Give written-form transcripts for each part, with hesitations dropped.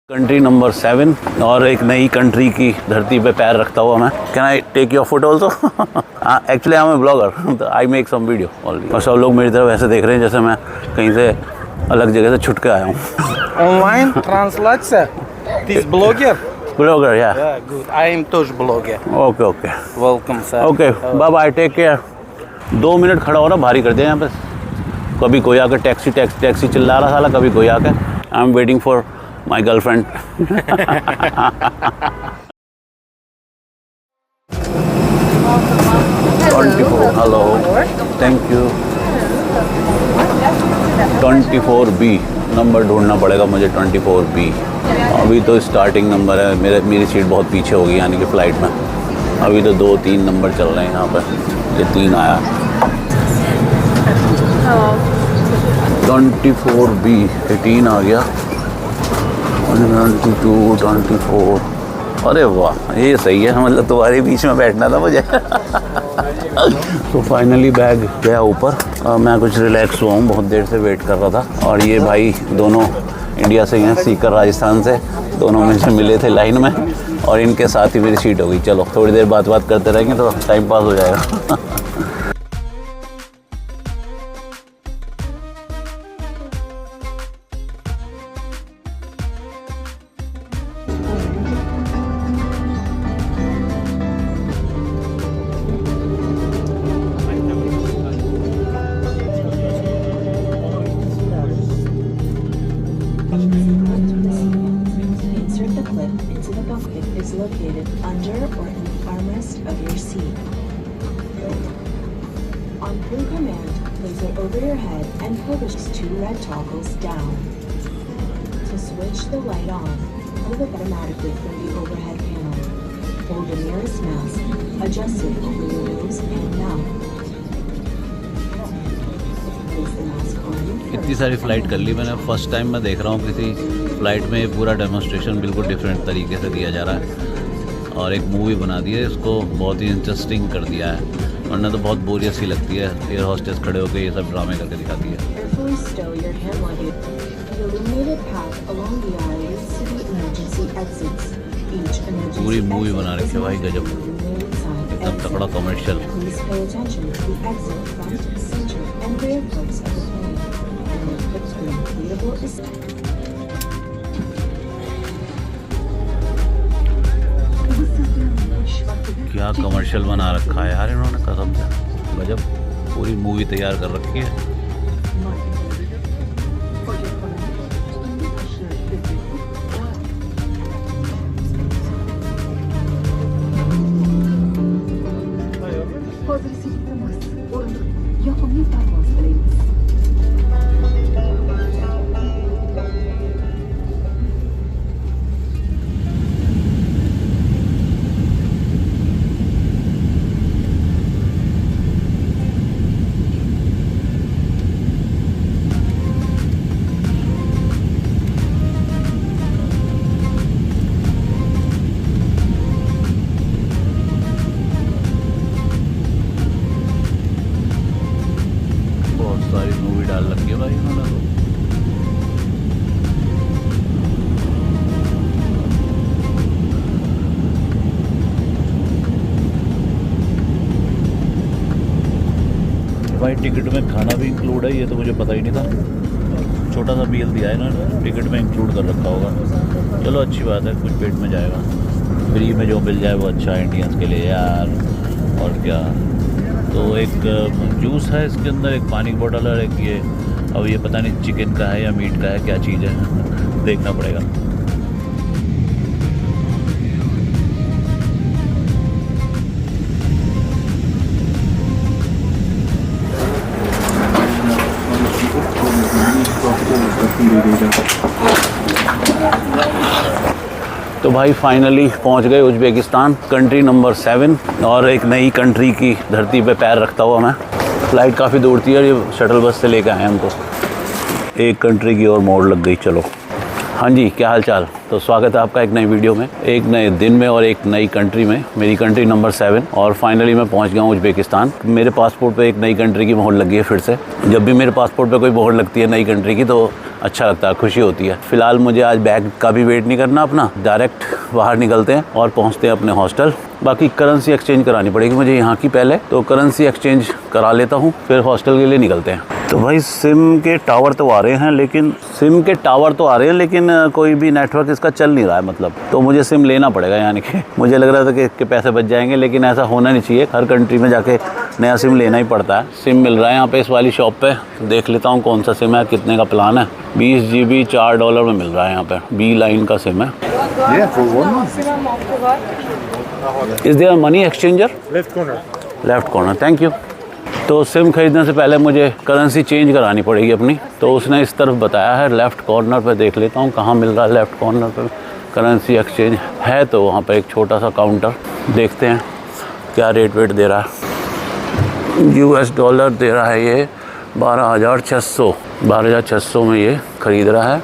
Country number 7 और एक नई कंट्री की धरती पे पैर रखता हुआ मैं। Can I take your photo also? Actually I am a blogger, तो I make some video already. और सब लोग मेरी तरफ ऐसे देख रहे हैं जैसे मैं कहीं से अलग जगह से छुट के आया हूँ। Online translation. This blogger? Blogger या? Yeah, good. I am тоже blogger. Okay okay Welcome, sir. Okay, bye bye, take care. 2 minute खड़ा हो रहा, भारी कर दिया यहाँ पे। कभी कोई आकर टैक्सी चिल्ला रहा साला, कभी कोई आकर I am waiting for my girlfriend. Hello, thank you. 24B number ढूंढना पड़ेगा मुझे। 24B अभी तो स्टार्टिंग नंबर है। मेरी सीट बहुत पीछे होगी यानी कि फ़्लाइट में। अभी तो 2-3 नंबर चल रहे हैं यहाँ पर। ये 3 आया। 24B 18 आ गया। 22, 24। अरे वाह, ये सही है। मतलब तुम्हारे बीच में बैठना था मुझे। तो फाइनली बैग गया ऊपर। मैं कुछ रिलैक्स हुआ हूँ, बहुत देर से वेट कर रहा था। और ये भाई दोनों इंडिया से हैं, सीकर राजस्थान से। दोनों में से मिले थे लाइन में और इनके साथ ही मेरी सीट हो गई। चलो थोड़ी देर बात करते रहेंगे तो टाइम पास हो जाएगा। Insert the clip into the bucket is located under or in the armrest of your seat. On crew command, place it over your head and pull the 2 red toggles down. To switch the light on, pull it automatically from the overhead panel. Hold the nearest mask, adjust it over your nose and mouth. Place the mask on first. इतनी सारी flight कर ली मैंने। First time मैं देख रहा हूँ किसी flight में ये पूरा डेमोन्स्ट्रेशन बिल्कुल डिफरेंट तरीके से दिया जा रहा है और एक मूवी बना दी है। इसको बहुत ही इंटरेस्टिंग कर दिया है, वरना तो बहुत बोरियत सी लगती है। एयर होस्टेस खड़े होकर ये सब ड्रामे करके दिखाती है। Carefully stow your hand luggage. The illuminated path along the aisle leads to the emergency exits. Each emergency पूरी मूवी exit बना is रखी है भाई, गजब। marked with the illuminated sign एकदम exit. तगड़ा commercial. Please pay attention to the exit, front, center, and rear parts of the plane. And the equipped and inflatable is क्या commercial बना रखा है यार इन्होंने, कसम से गजब। पूरी मूवी तैयार कर रखी है। सारी मूवी डाल रखी है भाई इन्होंने तो। भाई टिकट में खाना भी इंक्लूड है, ये तो मुझे पता ही नहीं था। छोटा सा मील दिया है इन्होंने, टिकट में इंक्लूड कर रखा होगा। चलो अच्छी बात है, कुछ पेट में जाएगा। फ्री में जो मिल जाए वो अच्छा है इंडियंस के लिए यार, और क्या। तो एक जूस है इसके अंदर, एक पानी की बोतल है, एक ये। अब ये पता नहीं चिकन का है या मीट का है, क्या चीज़ है, देखना पड़ेगा। तो भाई फाइनली पहुंच गए उज़्बेकिस्तान, कंट्री नंबर 7 और एक नई कंट्री की धरती पे पैर रखता हुआ मैं। फ़्लाइट काफ़ी दूर थी और ये शटल बस से लेकर आए हमको। एक कंट्री की और मोड़ लग गई। चलो हाँ जी, क्या हाल चाल। तो स्वागत है आपका एक नई वीडियो में, एक नए दिन में और एक नई कंट्री में। मेरी कंट्री नंबर 7 और फाइनली मैं पहुंच गया हूं उज़्बेकिस्तान। मेरे पासपोर्ट पे एक नई कंट्री की मोहर लगी है फिर से। जब भी मेरे पासपोर्ट पे कोई मोहर लगती है नई कंट्री की तो अच्छा लगता है, खुशी होती है। फिलहाल मुझे आज बैग का भी वेट नहीं करना अपना, डायरेक्ट बाहर निकलते हैं और पहुंचते हैं अपने हॉस्टल। बाकी करेंसी एक्सचेंज करानी पड़ेगी मुझे यहाँ की पहले, तो करेंसी एक्सचेंज करा लेता हूँ, फिर हॉस्टल के लिए निकलते हैं। तो भाई सिम के टावर तो आ रहे हैं, लेकिन कोई भी नेटवर्क इसका चल नहीं रहा है मतलब, तो मुझे सिम लेना पड़ेगा। यानी कि मुझे लग रहा था कि इसके पैसे बच जाएंगे, लेकिन ऐसा होना नहीं चाहिए। हर कंट्री में जाके नया सिम लेना ही पड़ता है। सिम मिल रहा है यहाँ पे इस वाली शॉप पे, देख लेता हूँ कौन सा सिम है, कितने का प्लान है। 20 GB $4 में मिल रहा है यहाँ पे, बी लाइन का सिम है। Is their money exchanger? Left corner, thank you. तो सिम खरीदने से पहले मुझे करेंसी चेंज करानी पड़ेगी अपनी, तो उसने इस तरफ बताया है लेफ़्ट कॉर्नर पे। देख लेता हूँ कहाँ मिल रहा है लेफ़्ट कॉर्नर पे करेंसी एक्सचेंज है। तो वहाँ पे एक छोटा सा काउंटर, देखते हैं क्या रेट वेट दे रहा है। $US दे रहा है ये 12,600 में ये ख़रीद रहा है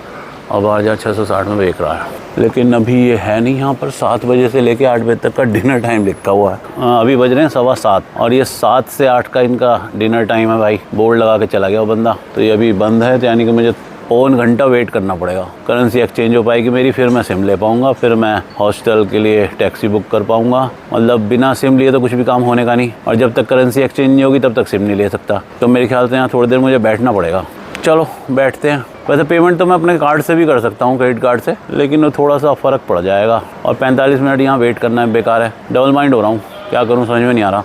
और 12,660 में बेच रहा है। लेकिन अभी ये है नहीं यहाँ पर। 7 बजे से लेके 8 बजे तक का डिनर टाइम लिखा हुआ है। अभी बज रहे हैं 7:15 और ये 7 से 8 का इनका डिनर टाइम है भाई। बोर्ड लगा के चला गया वो बंदा, तो ये अभी बंद है। तो यानी कि मुझे पौन घंटा वेट करना पड़ेगा। करेंसी एक्सचेंज हो पाएगी मेरी, फिर मैं सिम ले पाऊँगा, फिर मैं हॉस्टल के लिए टैक्सी बुक कर पाऊँगा। मतलब बिना सिम लिए तो कुछ भी काम होने का नहीं, और जब तक करेंसी एक्सचेंज नहीं होगी तब तक सिम नहीं ले सकता। तो मेरे ख्याल से यहाँ थोड़ी देर मुझे बैठना पड़ेगा। चलो बैठते हैं। वैसे पेमेंट तो मैं अपने कार्ड से भी कर सकता हूँ, क्रेडिट कार्ड से, लेकिन वो थोड़ा सा फ़र्क पड़ जाएगा। और 45 मिनट यहाँ वेट करना है, बेकार है। डबल माइंड हो रहा हूँ, क्या करूँ समझ में नहीं आ रहा।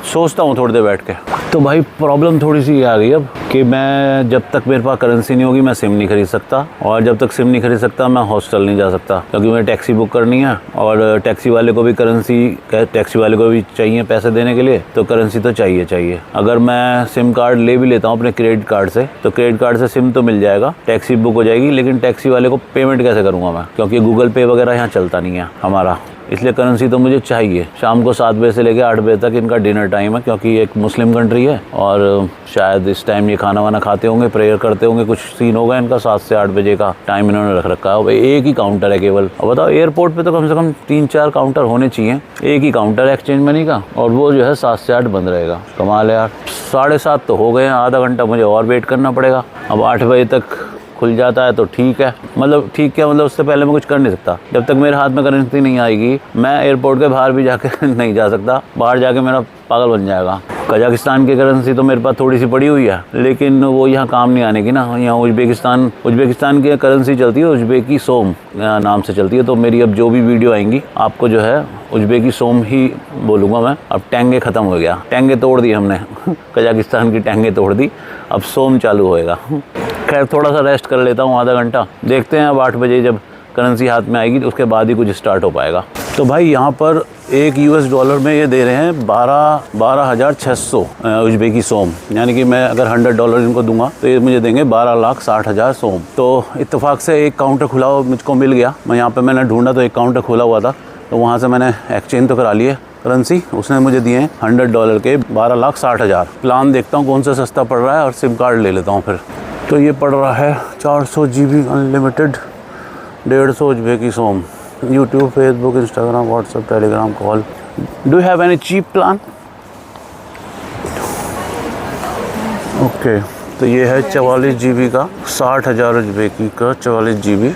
सोचता हूँ थोड़ी देर बैठ के। तो भाई प्रॉब्लम थोड़ी सी आ गई अब कि मैं जब तक मेरे पास करेंसी नहीं होगी मैं सिम नहीं खरीद सकता, और जब तक सिम नहीं खरीद सकता मैं हॉस्टल नहीं जा सकता, क्योंकि मुझे टैक्सी बुक करनी है और टैक्सी वाले को भी टैक्सी वाले को भी चाहिए पैसे देने के लिए, तो करेंसी तो चाहिए। अगर मैं सिम कार्ड ले भी लेता हूँ अपने क्रेडिट कार्ड से, तो क्रेडिट कार्ड से सिम तो मिल जाएगा, टैक्सी बुक हो जाएगी, लेकिन टैक्सी वाले को पेमेंट कैसे करूँगा मैं, क्योंकि गूगल पे वगैरह यहाँ चलता नहीं है हमारा। इसलिए करेंसी तो मुझे चाहिए। शाम को 7 बजे से लेकर 8 बजे तक इनका डिनर टाइम है, क्योंकि ये एक मुस्लिम कंट्री है और शायद इस टाइम ये खाना वाना खाते होंगे, प्रेयर करते होंगे, कुछ सीन होगा इनका। 7 से 8 बजे का टाइम इन्होंने रख रखा है। भाई एक ही काउंटर है केवल। अब बताओ एयरपोर्ट पे तो कम से कम 3-4 काउंटर होने चाहिए, एक ही काउंटर है एक्सचेंज मनी का, और वो जो है 7 से 8 बंद रहेगा। कमाल है यार। 7:30 तो हो गए हैं, आधा घंटा मुझे और वेट करना पड़ेगा। अब 8 बजे तक खुल जाता है तो ठीक है, मतलब ठीक है, मतलब उससे पहले मैं कुछ कर नहीं सकता। जब तक मेरे हाथ में करेंसी नहीं आएगी मैं एयरपोर्ट के बाहर भी जाके नहीं जा सकता। बाहर जाके मेरा पागल बन जाएगा। कजाकिस्तान की करेंसी तो मेरे पास थोड़ी सी पड़ी हुई है, लेकिन वो यहाँ काम नहीं आने की ना। यहाँ उज्बेकिस्तान की करेंसी चलती है, उज्बेकी सोम नाम से चलती है। तो मेरी अब जो भी वीडियो आएंगी आपको जो है उज्बेकी सोम ही बोलूँगा मैं। अब टेंगे ख़त्म हो गया, टेंगे तोड़ दी हमने कजाकिस्तान की टेंगे तोड़ दी, अब सोम चालू होएगा। खैर थोड़ा सा रेस्ट कर लेता हूँ, आधा घंटा। देखते हैं अब 8 बजे जब करेंसी हाथ में आएगी तो उसके बाद ही कुछ स्टार्ट हो पाएगा। तो भाई यहाँ पर $1 में ये दे रहे हैं 12,600 उज्बेकी सोम, यानी कि मैं अगर $100 इनको दूंगा तो ये मुझे देंगे 12,60,000 सोम। तो इत्तेफाक से एक काउंटर खुला हुआ मुझको मिल गया। यहाँ पे मैंने ढूंढा तो एक काउंटर खुला हुआ था, तो वहाँ से मैंने एक्सचेंज तो करा लिए करेंसी। उसने मुझे दिए $100 के 12,60,000। प्लान देखता हूँ कौन सा सस्ता पड़ रहा है और सिम कार्ड ले लेता हूँ फिर। तो ये पड़ रहा है 400 GB अनलिमिटेड, 150 उज्बेकी सोम। YouTube, Facebook, Instagram, WhatsApp, Telegram, call. Do you have any cheap plan? Okay, तो ये है 44 GB का, 60,000 उज्बेकी का 44 GB,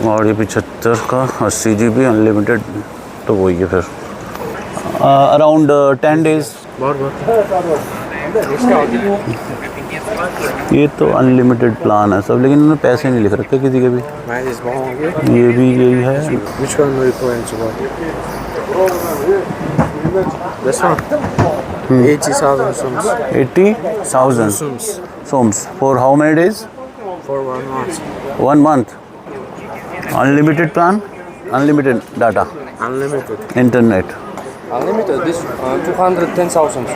और ये 75 का 80 GB अनलिमिटेड। तो वही है फिर अराउंड 10 डेज। ये तो अनलिमिटेड प्लान है सब, लेकिन उन्होंने पैसे नहीं लिख रखे किसी के भी। ये भी यही है। Which one are you going to buy? This one? 80,000 soms. 80,000 soms. For how many days? For 1 month. 1 month. Unlimited plan? Unlimited data? Unlimited. Internet? Unlimited, this 210,000 soms.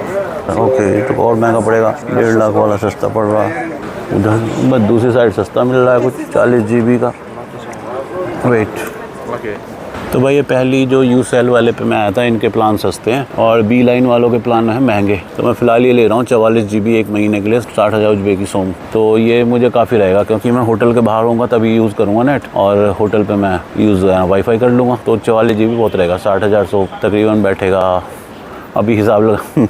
Okay, तो और महंगा पड़ेगा। 1.5 लाख वाला सस्ता पड़ रहा है। उधर बस दूसरी साइड सस्ता मिल रहा है कुछ 40 GB का। वेट। तो भाई ये पहली जो यूसेल वाले पे मैं आया था, इनके प्लान सस्ते हैं और बी लाइन वालों के प्लान हैं महंगे। तो मैं फ़िलहाल ये ले रहा हूँ 44 GB एक महीने के लिए, 60,000 उज्बेकी सोम। तो ये मुझे काफ़ी रहेगा, क्योंकि मैं होटल के बाहर होऊंगा तभी यूज़ करूँगा नेट, और होटल पे मैं यूज़ वाईफाई कर लूँगा। तो 44 GB बहुत रहेगा, 60,000 सोम तकरीबन बैठेगा। अभी हिसाब लगा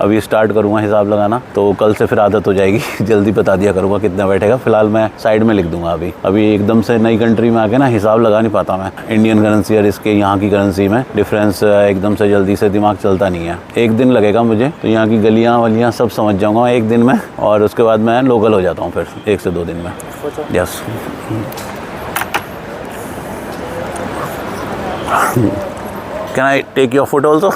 अभी स्टार्ट करूँगा हिसाब लगाना, तो कल से फिर आदत हो जाएगी। जल्दी बता दिया करूँगा कितना बैठेगा। फिलहाल मैं साइड में लिख दूंगा। अभी एकदम से नई कंट्री में आके ना हिसाब लगा नहीं पाता मैं। इंडियन करेंसी और इसके यहाँ की करेंसी में डिफरेंस एकदम से जल्दी से दिमाग चलता नहीं है। एक दिन लगेगा मुझे, तो यहाँ की गलियाँ वलियाँ सब समझ जाऊँगा एक दिन में, और उसके बाद मैं लोकल हो जाता हूँ फिर 1 से 2 दिन में। Yes. Can I take your photo also?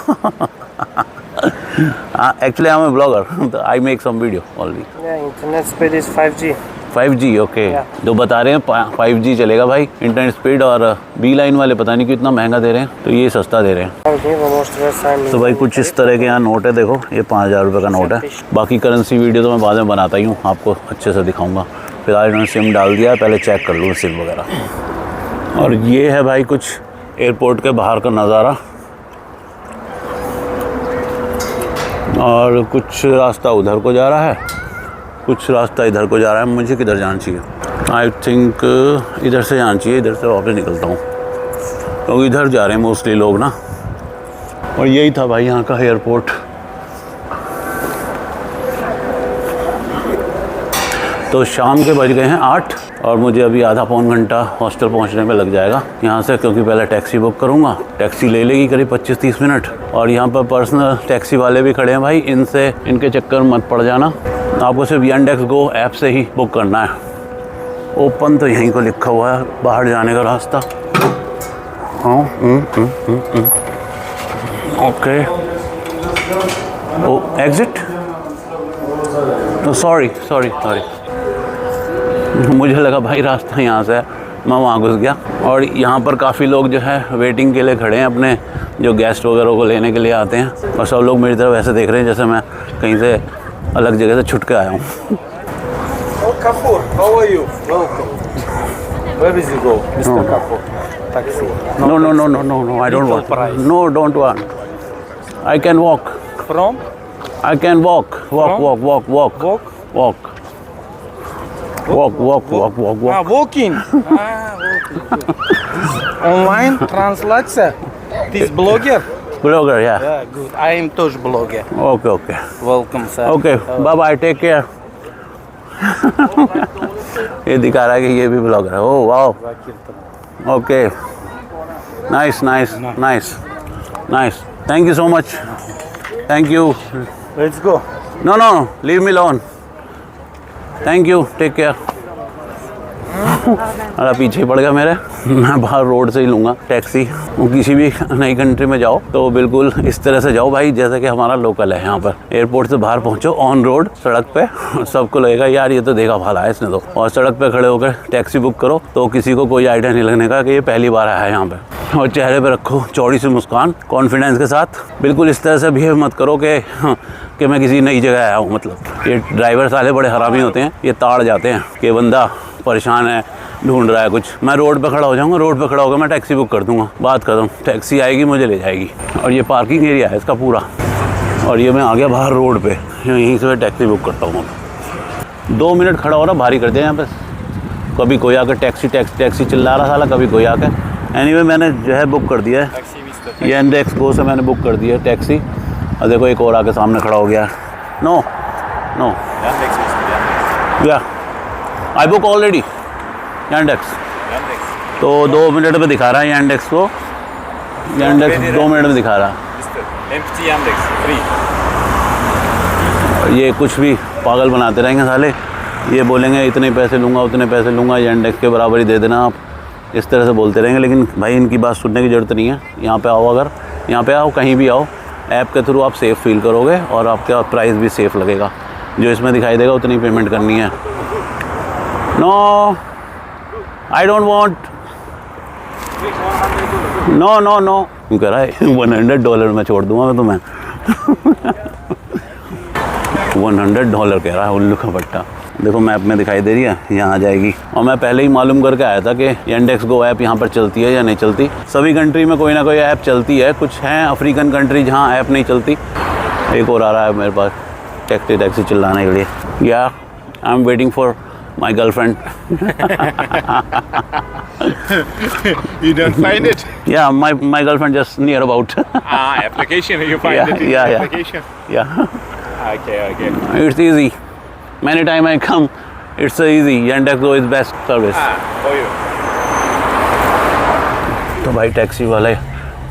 Actually, I'm a blogger. I make some video only. Yeah, internet speed is 5G. 5G, okay. जो बता रहे हैं 5G चलेगा भाई इंटरनेट स्पीड, और बी लाइन वाले पता नहीं कितना महंगा दे रहे हैं, तो ये सस्ता दे रहे हैं। तो भाई कुछ इस तरह के यहाँ नोट है, देखो ये 5000 रुपये का नोट है। बाकी करेंसी वीडियो तो मैं बाद में बनाता ही हूँ, आपको अच्छे से दिखाऊंगा। फिलहाल इन्होंने सिम डाल दिया है, पहले चेक कर लूँ सिम वगैरह। और ये है भाई कुछ एयरपोर्ट के बाहर का नज़ारा, और कुछ रास्ता उधर को जा रहा है, कुछ रास्ता इधर को जा रहा है। मुझे किधर जाना चाहिए? आई थिंक इधर से जाना चाहिए। इधर से वापस निकलता हूँ, तो इधर जा रहे हैं मोस्टली लोग ना। और यही था भाई यहाँ का एयरपोर्ट। तो शाम के बज गए हैं 8, और मुझे अभी आधा पौन घंटा हॉस्टल पहुँचने में लग जाएगा यहाँ से, क्योंकि पहले टैक्सी बुक करूँगा। टैक्सी ले लेगी करीब 25-30 मिनट, और यहाँ पर पर्सनल टैक्सी वाले भी खड़े हैं भाई, इनके चक्कर मत पड़ जाना। आपको सिर्फ Yandex Go ऐप से ही बुक करना है। ओपन तो यहीं को लिखा हुआ है, बाहर जाने का रास्ता। हाँ, ओके। ओ एग्जिट, सॉरी। मुझे लगा भाई रास्ता यहाँ से है, मैं वहाँ घुस गया। और यहाँ पर काफ़ी लोग जो है वेटिंग के लिए खड़े हैं, अपने जो गेस्ट वगैरह को लेने के लिए आते हैं, और सब लोग मेरी तरफ ऐसे देख रहे हैं जैसे मैं कहीं से अलग जगह से छुट के आया हूँ। Kapoor, how are you? Welcome. Where is you go, Mr. Kapoor? Taxi. No, I don't want. Price. No, don't want. I can walk. From? I can walk. Walk. Walk? Walk. Walking. Online translate. This blogger? Blogger, yeah. Yeah, good. I am тоже blogger. Okay. Welcome, sir. Okay, bye. Take care. ये दिखा रहा है कि ये भी blogger है। Oh wow, okay, nice, thank you so much, thank you. Let's go. No, leave me alone. Thank you, take care. अरे पीछे पड़ गया मेरे। मैं बाहर रोड से ही लूँगा टैक्सी। किसी भी नई कंट्री में जाओ तो बिल्कुल इस तरह से जाओ भाई, जैसे कि हमारा लोकल है यहाँ पर। एयरपोर्ट से बाहर पहुँचो, ऑन रोड सड़क पे, सबको लगेगा यार ये तो देखा भाला है इसने तो। और सड़क पे खड़े होकर टैक्सी बुक करो तो किसी को कोई आइडिया नहीं लगने का कि ये पहली बार आया है यहाँ पे। और चेहरे पे रखो चौड़ी सी मुस्कान, कॉन्फिडेंस के साथ। बिल्कुल इस तरह से बिहेव मत करो कि मैं किसी नई जगह आया हूँ। मतलब ये ड्राइवर साले बड़े हरामी होते हैं, ये ताड़ जाते हैं कि बंदा परेशान है, ढूंढ रहा है कुछ। मैं रोड पे खड़ा हो जाऊँगा, रोड पे खड़ा होकर मैं टैक्सी बुक कर दूँगा, बात खत्म। टैक्सी आएगी, मुझे ले जाएगी। और ये पार्किंग एरिया है इसका पूरा। और ये मैं आ गया बाहर रोड पे, यहीं से मैं टैक्सी बुक करता हूँ। 2 मिनट खड़ा हो रहा, भारी कर दिया यहाँ पे। कभी कोई आकर टैक्सी चिल्ला रहा साला, कभी कोई आकर। एनीवे मैंने जो है बुक कर दिया है, ये Yandex Go से मैंने बुक कर दिया है टैक्सी। और देखो एक और आके सामने खड़ा हो गया। नो या आई बुक ऑलरेडी Yandex। तो 2 मिनट में दिखा रहा है Yandex को। Yandex 2 मिनट में दिखा रहा है। Empty Yandex, free. ये कुछ भी पागल बनाते रहेंगे साले। ये बोलेंगे इतने पैसे लूँगा, उतने पैसे लूँगा, Yandex के बराबर ही दे देना आप। इस तरह से बोलते रहेंगे, लेकिन भाई इनकी बात सुनने की ज़रूरत नहीं है। यहाँ पे आओ, अगर यहाँ पे आओ, कहीं भी आओ, ऐप के थ्रू आप सेफ़ फील करोगे और आपका प्राइस भी सेफ़ लगेगा। जो इसमें दिखाई देगा उतनी पेमेंट करनी है। No I don't want, no क्यों कह रहा है $100 में छोड़ दूंगा मैं तुम्हें। $100 कह रहा है उल्लू का पट्टा। देखो मैप में दिखाई दे रही है, यहाँ आ जाएगी। और मैं पहले ही मालूम करके आया था कि Yandex Go ऐप यहाँ पर चलती है या नहीं चलती। सभी कंट्री में कोई ना कोई ऐप चलती है। कुछ हैं अफ्रीकन कंट्री जहाँ ऐप नहीं चलती। एक और आ रहा है मेरे पास टैक्सी चिल्लाने के लिए। या I am waiting for my girlfriend. You don't find it? Yeah, my girlfriend just near about. Application, you find Yeah, it in yeah. application. Yeah. Okay, okay. It's easy. Many time I come, it's so easy. Yandex Go is best service. For you. तो भाई taxi वाले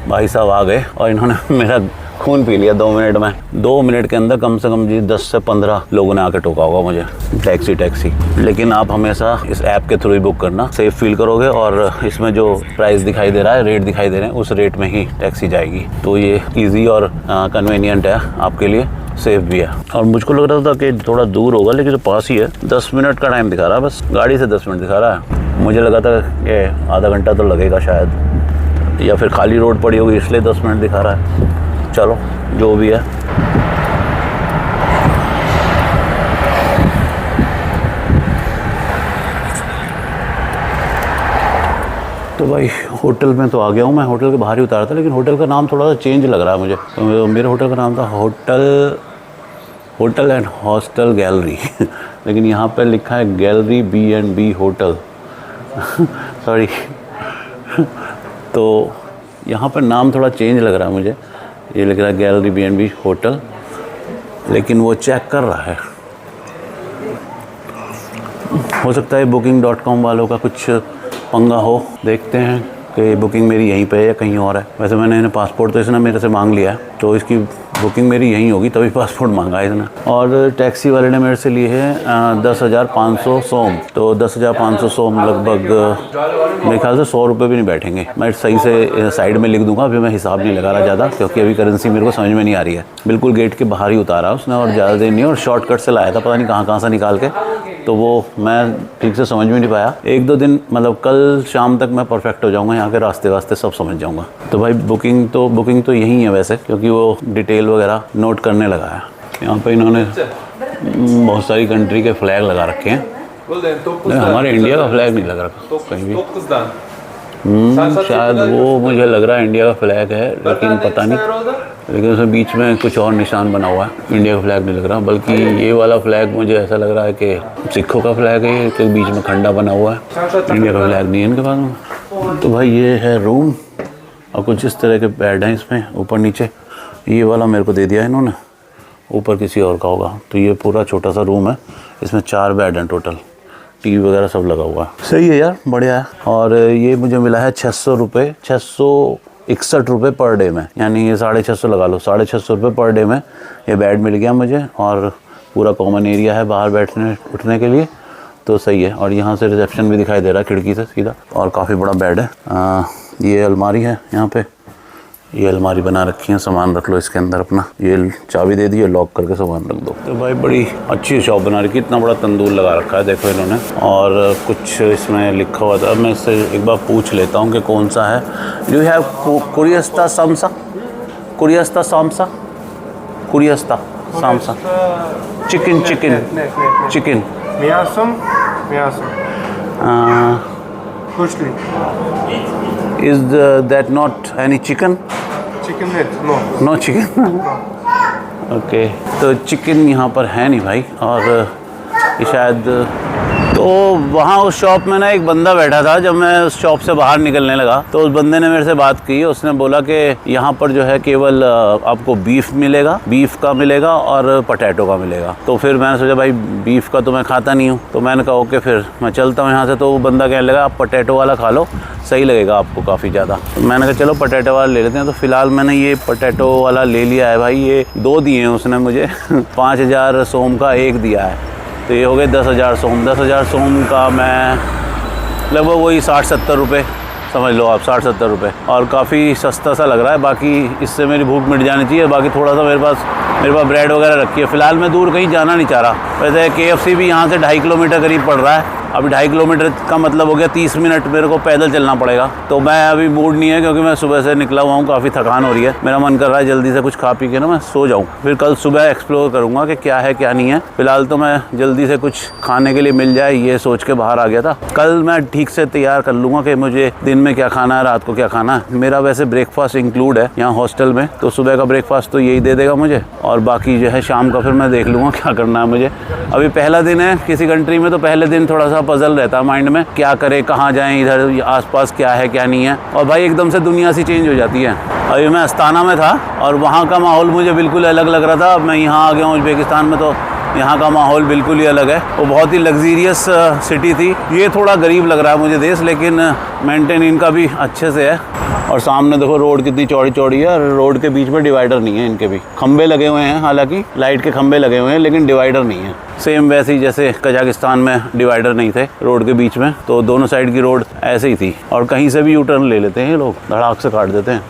भाई साहब आ गए और इन्होंने मेरा खून पी लिया 2 मिनट में। 2 मिनट के अंदर कम से कम जी 10 से 15 लोगों ने आके टोका होगा मुझे, टैक्सी। लेकिन आप हमेशा इस ऐप के थ्रू ही बुक करना, सेफ फील करोगे और इसमें जो प्राइस दिखाई दे रहा है, रेट दिखाई दे रहे हैं, उस रेट में ही टैक्सी जाएगी। तो ये ईजी और कन्वीनियंट है आपके लिए, सेफ भी है। और मुझको लग रहा था कि थोड़ा दूर होगा, लेकिन तो पास ही है। 10 मिनट का टाइम दिखा रहा है, बस गाड़ी से 10 मिनट दिखा रहा है। मुझे लगा था कि आधा घंटा तो लगेगा शायद, या फिर खाली रोड पड़ी होगी इसलिए 10 मिनट दिखा रहा है। चलो जो भी है। तो भाई होटल में तो आ गया हूँ मैं, होटल के बाहर ही उतारा था, लेकिन होटल का नाम थोड़ा सा चेंज लग रहा है मुझे। तो मेरे होटल का नाम था होटल एंड हॉस्टल गैलरी लेकिन यहाँ पे लिखा है गैलरी B&B होटल सॉरी तो यहाँ पर नाम थोड़ा चेंज लग रहा है मुझे। ये लिख रहा है गैलरी B&B होटल, लेकिन वो चेक कर रहा है। हो सकता है booking.com वालों का कुछ पंगा हो। देखते हैं कि बुकिंग मेरी यहीं पे है या कहीं और है। वैसे मैंने इन्हें पासपोर्ट तो इसने मेरे से मांग लिया है, तो इसकी बुकिंग मेरी यहीं होगी, तभी पासपोर्ट मांगा है इसने। और टैक्सी वाले ने मेरे से लिए है 10,500 सोम। तो 10,500 सोम लगभग मेरे ख्याल से 100 रुपये भी नहीं बैठेंगे। मैं सही से साइड में लिख दूंगा, अभी मैं हिसाब नहीं लगा रहा ज़्यादा, क्योंकि अभी करेंसी मेरे को समझ में नहीं आ रही है। बिल्कुल गेट के बाहर ही उतारा उसने, और ज़्यादा देर नहीं, और शॉर्टकट से लाया था, पता नहीं कहाँ से निकाल के, तो वो मैं ठीक से समझ में नहीं पाया। 1-2 दिन मतलब कल शाम तक मैं परफेक्ट हो जाऊँगा, यहाँ के रास्ते वास्ते सब समझ जाऊँगा। तो भाई बुकिंग तो यहीं है वैसे, क्योंकि वो डिटेल वगैरह नोट करने लगा है। यहाँ पे इन्होंने बहुत सारी कंट्री के फ्लैग लगा रखे हैं, लेकिन हमारे इंडिया का फ्लैग नहीं लगा रखा कहीं भी। शायद वो मुझे लग रहा है इंडिया का फ्लैग है, लेकिन पता नहीं, लेकिन उसमें बीच में कुछ और निशान बना हुआ है। इंडिया का फ्लैग नहीं लग रहा, बल्कि ये वाला फ्लैग मुझे ऐसा लग रहा है कि सिखों का फ्लैग है, तो बीच में खंडा बना हुआ है। इंडिया का फ्लैग नहीं है इनके पास में। तो भाई ये है रूम, और कुछ इस तरह के बेड हैं इसमें, ऊपर नीचे। ये वाला मेरे को दे दिया इन्होंने, ऊपर किसी और का होगा। तो ये पूरा छोटा सा रूम है, इसमें 4 बेड हैं टोटल, टीवी वगैरह सब लगा हुआ है। सही है यार, बढ़िया है। और ये मुझे मिला है 600 रुपये, 661 रुपये पर डे में, यानी ये 650 लगा लो, 650 रुपये पर डे में ये बेड मिल गया मुझे। और पूरा कॉमन एरिया है बाहर बैठने उठने के लिए, तो सही है। और यहाँ से रिसेप्शन भी दिखाई दे रहा है खिड़की से सीधा, और काफ़ी बड़ा बेड है। ये अलमारी है यहाँ पे, ये अलमारी बना रखी है, सामान रख लो इसके अंदर अपना। ये चाबी दे दी है, लॉक करके सामान रख दो। तो भाई बड़ी अच्छी शॉप बना रखी है, इतना बड़ा तंदूर लगा रखा है देखो इन्होंने, और कुछ इसमें लिखा हुआ था। अब मैं इससे एक बार पूछ लेता हूँ कि कौन सा है। डू यू हैव कुरियस्ता सामसा? कुरियस्ता सामसा? कुरियस्ता सामसा chicken Miyasum. Kushli. Is that not any chicken? Chicken head. No. No chicken. Okay तो चिकन यहाँ पर है नहीं भाई। और ये शायद तो वहाँ उस शॉप में ना एक बंदा बैठा था, जब मैं उस शॉप से बाहर निकलने लगा तो उस बंदे ने मेरे से बात की। उसने बोला कि यहाँ पर जो है केवल आपको बीफ मिलेगा, बीफ का मिलेगा और पोटैटो का मिलेगा। तो फिर मैंने सोचा भाई बीफ का तो मैं खाता नहीं हूँ, तो मैंने कहा ओके फिर मैं चलता हूँ यहाँ से। तो वो बंदा कहने लगा आप पोटैटो वाला खा लो, सही लगेगा आपको काफ़ी ज़्यादा। तो मैंने कहा चलो पोटैटो वाला ले लेते हैं। तो फिलहाल मैंने ये पोटैटो वाला ले लिया है भाई। ये 2 दिए हैं उसने मुझे 5,000 सोम का एक दिया है, तो ये हो गए 10,000 सोम। 10,000 सोम का मैं लगभग वही 60-70 रुपये समझ लो आप, 60-70 रुपये। और काफ़ी सस्ता सा लग रहा है। बाकी इससे मेरी भूख मिट जानी चाहिए। बाकी थोड़ा सा मेरे पास ब्रेड वगैरह रखी है। फ़िलहाल मैं दूर कहीं जाना नहीं चाह रहा। वैसे KFC भी यहाँ से 2.5 किलोमीटर करीब पड़ रहा है। अभी 2.5 किलोमीटर का मतलब हो गया 30 मिनट मेरे को पैदल चलना पड़ेगा। तो मैं अभी मूड नहीं है, क्योंकि मैं सुबह से निकला हुआ हूँ, काफ़ी थकान हो रही है। मेरा मन कर रहा है जल्दी से कुछ खा पी के ना मैं सो जाऊँ, फिर कल सुबह एक्सप्लोर करूँगा कि क्या है क्या नहीं है। फिलहाल तो मैं जल्दी से कुछ खाने के लिए मिल जाए ये सोच के बाहर आ गया था। कल मैं ठीक से तैयार कर लूँगा कि मुझे दिन में क्या खाना है, रात को क्या खाना है। मेरा वैसे ब्रेकफास्ट इंक्लूड है यहाँ हॉस्टल में, तो सुबह का ब्रेकफास्ट तो यही दे देगा मुझे, और बाकी जो है शाम का फिर मैं देख लूँगा क्या करना है मुझे। अभी पहला दिन है किसी कंट्री में, तो पहले दिन थोड़ा सा पजल रहता है माइंड में, क्या करें, कहाँ जाएं, इधर आसपास क्या है क्या नहीं है। और भाई एकदम से दुनिया सी चेंज हो जाती है। अभी मैं अस्ताना में था और वहाँ का माहौल मुझे बिल्कुल अलग लग रहा था। अब मैं यहाँ आ गया हूँ उज़्बेकिस्तान में, तो यहाँ का माहौल बिल्कुल ही अलग है। वो बहुत ही लग्जीरियस सिटी थी। ये थोड़ा गरीब लग रहा है मुझे देश, लेकिन मेंटेन इनका भी अच्छे से है। और सामने देखो रोड कितनी चौड़ी चौड़ी है, और रोड के बीच में डिवाइडर नहीं है। इनके भी खंबे लगे हुए हैं, हालांकि लाइट के खंबे लगे हुए हैं, लेकिन डिवाइडर नहीं है। सेम वैसे ही जैसे कजाकिस्तान में डिवाइडर नहीं थे रोड के बीच में, तो दोनों साइड की रोड ऐसे ही थी। और कहीं से भी यू टर्न ले लेते हैं ये लोग, धड़ाक से काट देते हैं।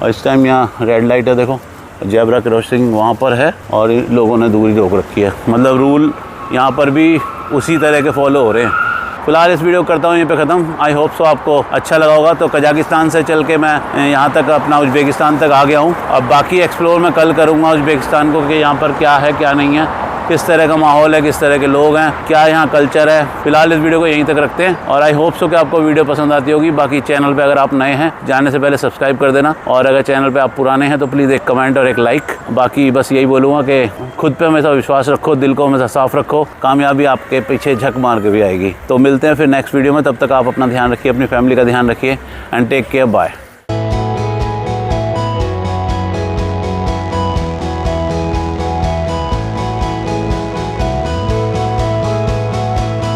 और इस टाइम यहाँ रेड लाइट है, देखो जेब्रा क्रॉसिंग वहाँ पर है और इन लोगों ने दूरी रोक रखी है। मतलब रूल यहाँ पर भी उसी तरह के फॉलो हो रहे हैं। फिलहाल इस वीडियो करता हूँ यहीं पे ख़त्म। आई होप सो आपको अच्छा लगा होगा। तो कजाकिस्तान से चल के मैं यहाँ तक अपना उज़्बेकिस्तान तक आ गया हूँ। अब बाकी एक्सप्लोर मैं कल करूँगा उज़्बेकिस्तान को, कि यहाँ पर क्या है क्या नहीं है, किस तरह का माहौल है, किस तरह के लोग हैं, क्या यहाँ कल्चर है। फिलहाल इस वीडियो को यहीं तक रखते हैं और आई होप सो कि आपको वीडियो पसंद आती होगी। बाकी चैनल पे अगर आप नए हैं, जाने से पहले सब्सक्राइब कर देना, और अगर चैनल पे आप पुराने हैं तो प्लीज़ एक कमेंट और एक लाइक। बाकी बस यही बोलूँगा कि खुद पे हमेशा विश्वास रखो, दिल को हमेशा साफ रखो, कामयाबी आपके पीछे झक मार के भी आएगी। तो मिलते हैं फिर नेक्स्ट वीडियो में। तब तक आप अपना ध्यान रखिए, अपनी फैमिली का ध्यान रखिए, एंड टेक केयर, बाय।